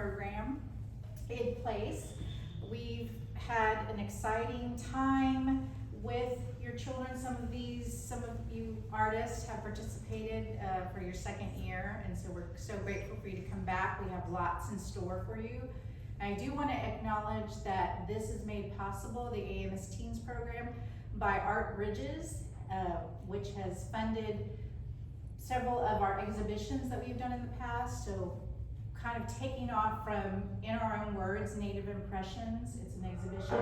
program in place. We've had an exciting time with your children. Some of you artists have participated for your second year, and so we're so grateful for you to come back. We have lots in store for you. I do want to acknowledge that this is made possible, the AMSTeens program, by Art Bridges, which has funded several of our exhibitions that we've done in the past. So kind of taking off from In Our Own Words, Native Impressions. It's an exhibition.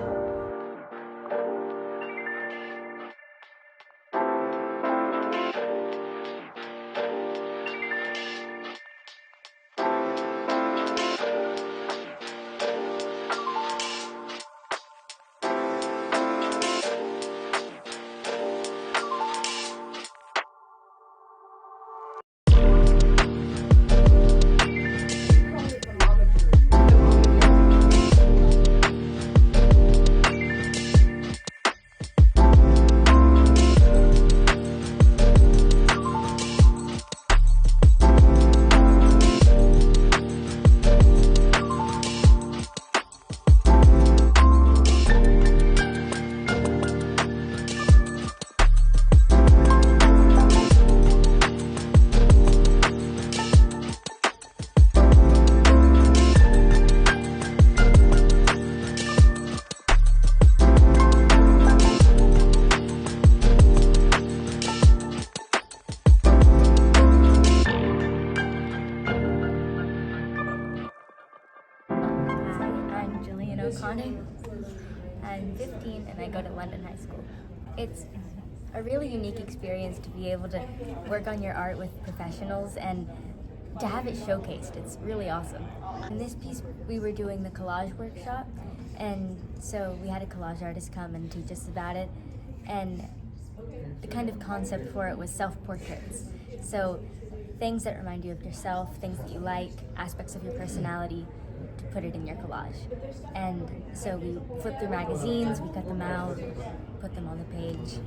I'm 15 and I go to London High School. It's a really unique experience to be able to work on your art with professionals and to have it showcased. It's really awesome. In this piece, we were doing the collage workshop, and so we had a collage artist come and teach us about it, and the kind of concept for it was self-portraits. So things that remind you of yourself, things that you like, aspects of your personality, to put it in your collage. And so we flipped through magazines, we cut them out, put them on the page.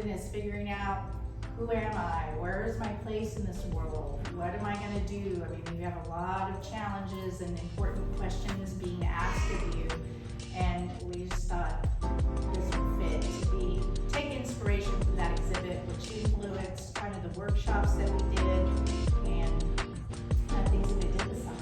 Is figuring out, who am I? Where is my place in this world? What am I going to do? I mean, you have a lot of challenges and important questions being asked of you, and we just thought this would fit to take inspiration from that exhibit, which influenced kind of the workshops that we did and things that we did this summer.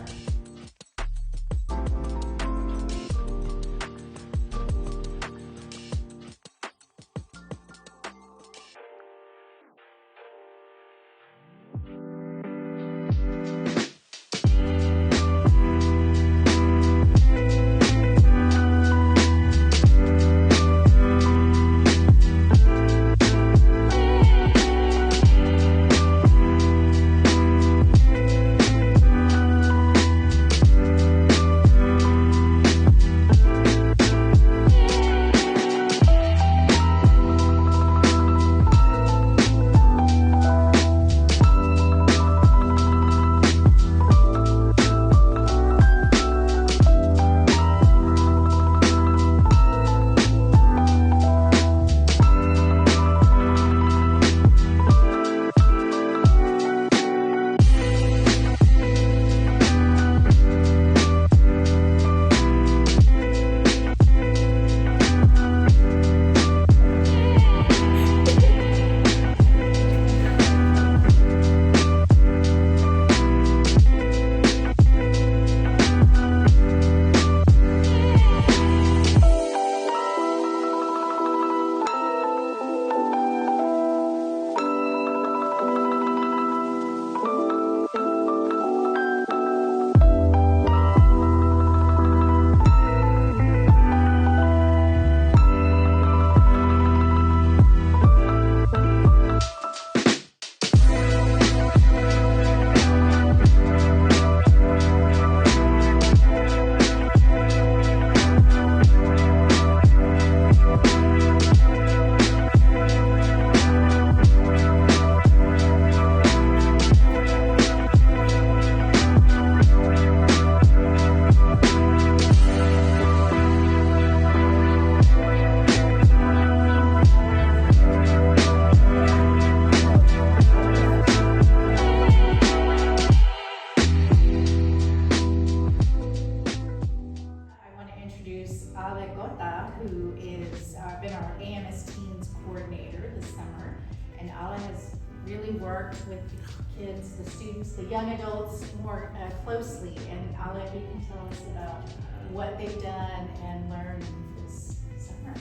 Cota, who is been our AMSTeens coordinator this summer. And Ale has really worked with the kids, the students, the young adults more closely. And Ale, you can tell us about what they've done and learned this summer.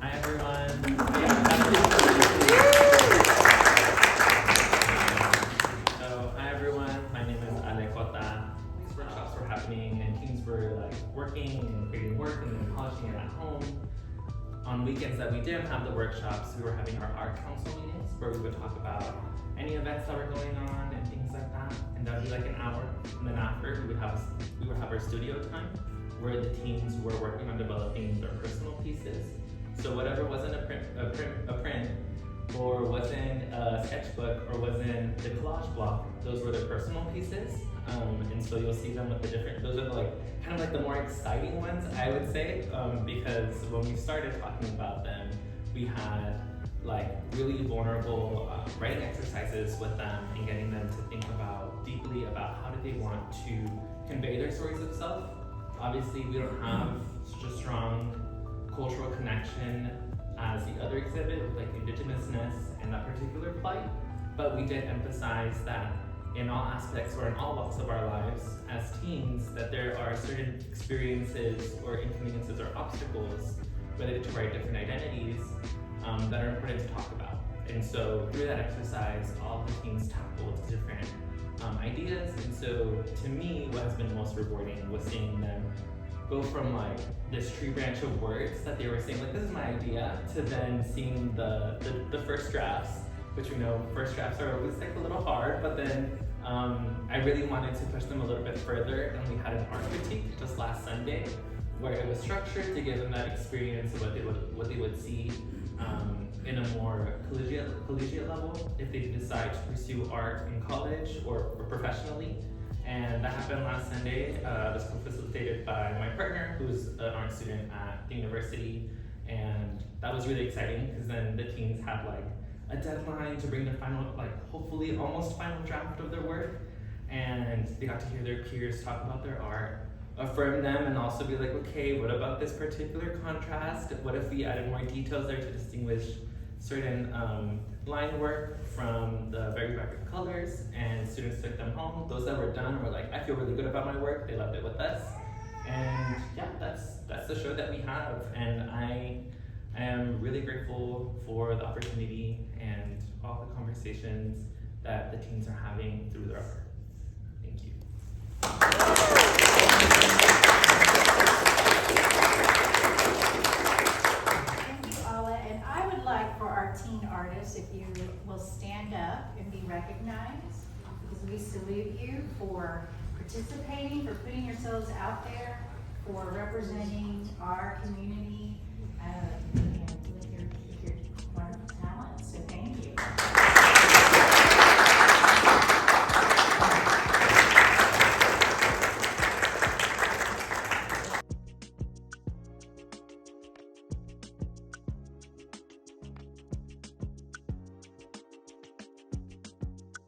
Hi everyone. So hi everyone, my name is Ale Cota. These workshops were happening and teens were like working and creating work and then polishing it at home. On weekends that we didn't have the workshops, we were having our art council meetings where we would talk about any events that were going on and things like that. And that would be like an hour. And then after we would have our studio time where the teens were working on developing their personal pieces. So whatever wasn't a print, or wasn't a sketchbook, or wasn't the collage block, those were their personal pieces. And so you'll see them with the different, those are like kind of like the more exciting ones, I would say, because when we started talking about them, we had like really vulnerable writing exercises with them and getting them to think about deeply about how do they want to convey their stories of self. Obviously, we don't have such a strong cultural connection as the other exhibit with like indigenousness and that particular plight, but we did emphasize that in all aspects or in all walks of our lives as teens, that there are certain experiences or inconveniences or obstacles related to our different identities that are important to talk about. And so through that exercise, all the teens tackled different ideas. And so to me, what has been most rewarding was seeing them go from like this tree branch of words that they were saying, like, this is my idea, to then seeing the first drafts, which we know first drafts are always like a little hard, but then I really wanted to push them a little bit further, and we had an art critique just last Sunday where it was structured to give them that experience of what they would see in a more collegiate level if they decide to pursue art in college or professionally. And that happened last Sunday. It was co-facilitated by my partner, who's an art student at the university. And that was really exciting because then the teens had like a deadline to bring their final, like hopefully almost final draft of their work. And they got to hear their peers talk about their art, affirm them, and also be like, okay, what about this particular contrast? What if we added more details there to distinguish certain line work from the very vibrant colors? And students took them home. Those that were done were like, I feel really good about my work. They left it with us. And yeah, that's the show that we have. And I am really grateful for the opportunity and all the conversations that the teens are having through their art. Thank you. Thank you, Ale. And I would like for our teen artists, if you will stand up and be recognized, because we salute you for participating, for putting yourselves out there, for representing our community, and with your